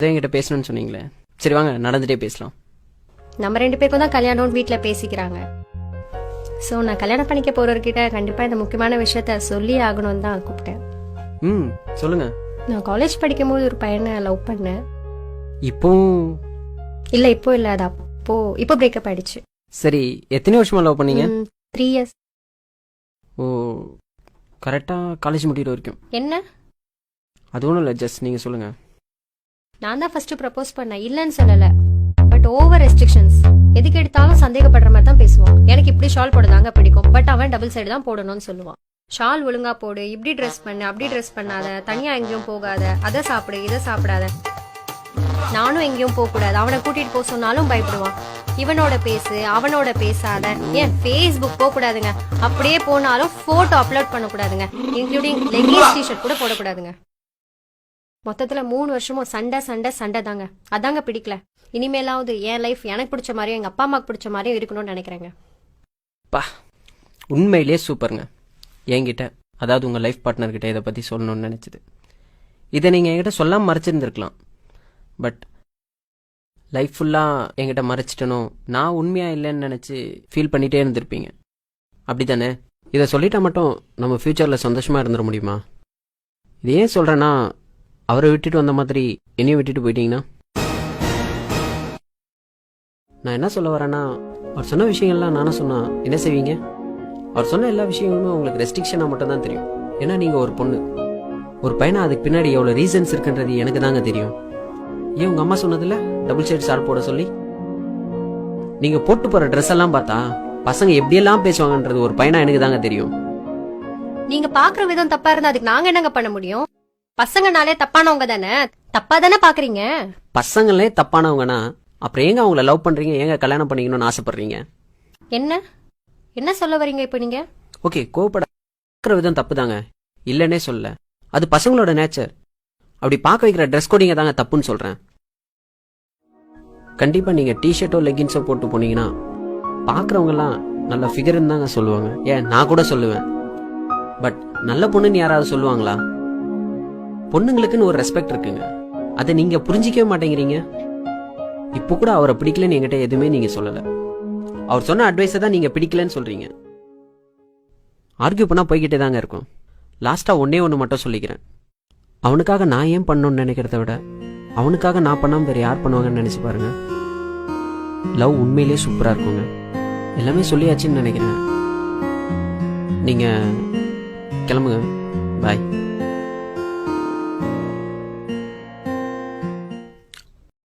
என்கிட்ட பேசணும்னு சொன்னீங்களே, சரி வாங்க நடந்துட்டே பேசலாம். நம்ம 2 பேருக்கும் தான் கல்யாணம் வீட்டில் பேசிக்கிறாங்க. ஸோ நான் கல்யாணம் பண்ணிக்க போறவர்கிட்ட கண்டிப்பா இந்த முக்கியமான விஷயத்த சொல்லி ஆகணும்னு தான் கூப்பிட்டேன். சொல்லுங்க. நான் காலேஜ் படிக்கும்போது ஒரு பையனை லவ் பண்ணேன். இப்போ இப்போ இல்ல, அது இப்போ பிரேக்கப் ஆயிடுச்சு. சரி, எத்தனை வருஷமா லவ் பண்ணீங்க? 3 years. ஓ, கரெக்டா காலேஜ் முடிகிற வரைக்கும். என்ன? அது ஒன்றும் இல்லை, ஜஸ்ட் நீங்கள் சொல்லுங்க. நான் தான் ஃபர்ஸ்ட் ப்ரப்போஸ் பண்ணேன், இல்லைன்னு சொல்லல. But over restrictions. எதுக்கு எடுத்தாலும் சந்தேகப்படுற மாதிரி தான் பேசுவான். எனக்கு இப்படி ஷால் போடுதாங்க பிடிக்கும், பட் அவன் டபுள் சைடு தான் போடணும்னு சொல்லுவான். ஷால் ஒழுங்கா போடு, இப்படி ட்ரெஸ் பண்ணு, அப்படி ட்ரெஸ் பண்ணாத, தனியா எங்கேயும் போகாத, அதை சாப்பிடு, இதை சாப்பிடாத. நானும் எங்கேயும் போக கூடாது, அவனை கூட்டிட்டு போக சொன்னாலும் பயப்படுவான். இவனோட பேசு, அவனோட பேசாத, ஏன் ஃபேஸ்புக் போக கூடாதுங்க. அப்படியே போனாலும் போட்டோ அப்லோட் பண்ண கூடாதுங்க, இன்க்ளூடிங் லெகின்ஸ் டிஷர்ட் கூட போடக்கூடாதுங்க. மொத்தத்துல 3 வருஷமும் சண்டை சண்டை சண்டை தாங்க. அதாங்க பிடிக்கல. இனிமேலாவது என் லைஃப் எனக்கு பிடிச்ச மாதிரியும் எங்க அப்பா அம்மாக்கு பிடிச்ச மாதிரியும் இருக்கணும்னு நினைக்கிறேங்க. பா, உண்மையிலேயே சூப்பருங்க. என்கிட்ட, அதாவது உங்கள் லைஃப் பார்ட்னர்கிட்ட இதை பற்றி சொல்லணும்னு நினச்சிது. இதை நீங்கள் என்கிட்ட சொல்லாமல் மறைச்சிருந்துருக்கலாம். பட் லைஃப் ஃபுல்லாக என்கிட்ட மறைச்சிட்டனோ, நான் உண்மையாக இல்லைன்னு நினச்சி ஃபீல் பண்ணிகிட்டே இருந்திருப்பீங்க. அப்படி தானே? இதை சொல்லிட்டா மட்டும் நம்ம ஃப்யூச்சரில் சந்தோஷமாக இருந்துட முடியுமா? இது ஏன் சொல்கிறேன்னா, அவரை விட்டுட்டு வந்த மாதிரி என்னையும் விட்டுட்டு போயிட்டீங்கன்னா, நான் என்ன சொல்ல வரேன்னா, அவர் சொன்ன விஷயங்கள்லாம் நானும் சொன்னா என்ன செய்வீங்க? அவர் சொன்ன எல்லா விஷயங்களுமே உங்களுக்கு ரெஸ்ட்ரிக்ஷனாக மட்டும் தான் தெரியும். ஏன்னா நீங்கள் ஒரு பொண்ணு. ஒரு பையனை அதுக்கு பின்னாடி எவ்வளோ ரீசன்ஸ் இருக்குன்றது எனக்கு தாங்க தெரியும். ஏன் உங்கள் அம்மா சொன்னதில்ல டபுள் சைடு ஷால் போட சொல்லி? நீங்கள் போட்டு போகிற ட்ரெஸ் எல்லாம் பார்த்தா பசங்க எப்படியெல்லாம் பேசுவாங்கன்றது ஒரு பையனா எனக்கு தாங்க தெரியும். நீங்க பாக்குற விதம் தப்பா இருந்தா அதுக்கு நாங்க என்னங்க பண்ண முடியும்? பசங்கனாலே தப்பானவங்க தானே, தப்பா தானே பாக்குறீங்க. பசங்களே தப்பானவங்கன்னா அப்புறம் ஏங்க அவங்கள லவ் பண்றீங்க, ஏங்க கல்யாணம் பண்ணிக்கணும்னு ஆசைப்படுறீங்க? என்ன என்ன சொல்ல வரீங்க இப்போ நீங்க? ஓகே, கோவப்பட விதம் தப்பு தாங்க, இல்லன்னே சொல்ல. அது பசங்களோட நேச்சர். அப்படி பார்க்க வைக்கிற ட்ரெஸ் கோடிங்க தாங்க தப்புன்னு சொல்றேன். கண்டிப்பா நீங்க டிஷர்ட்டோ லெகின்ஸோ போட்டு போனீங்கன்னா பாக்குறவங்க எல்லாம் நல்ல ஃபிகர்னு தாங்க சொல்லுவாங்க. ஏன், நான் கூட சொல்லுவேன். பட் நல்ல பொண்ணுன்னு யாராவது சொல்லுவாங்களா? பொண்ணுங்களுக்குன்னு ஒரு ரெஸ்பெக்ட் இருக்குங்க, அதை நீங்க புரிஞ்சிக்கவே மாட்டேங்கிறீங்க. இப்போ கூட அவரை பிடிக்கலன்னு என்கிட்ட எதுவுமே நீங்க சொல்லல. அவர் சொன்ன அட்வைஸை தான் நீங்க பிடிக்கலன்னு சொல்றீங்க. ஆர்கியூ பண்ணா போய்கிட்டே தாங்க இருக்கும். லாஸ்டா ஒன்னே ஒன்று மட்டும் சொல்லிக்கிறேன். அவனுக்காக நான் ஏன் பண்ணணும்னு நினைக்கிறத விட அவனுக்காக நான் பண்ணாம வேற யார் பண்ணுவாங்கன்னு நினைச்சு பாருங்க. லவ் உண்மையிலேயே சூப்பரா இருக்குங்க. எல்லாமே சொல்லியாச்சுன்னு நினைக்கிறேன். நீங்க கிளம்புங்க. பாய்.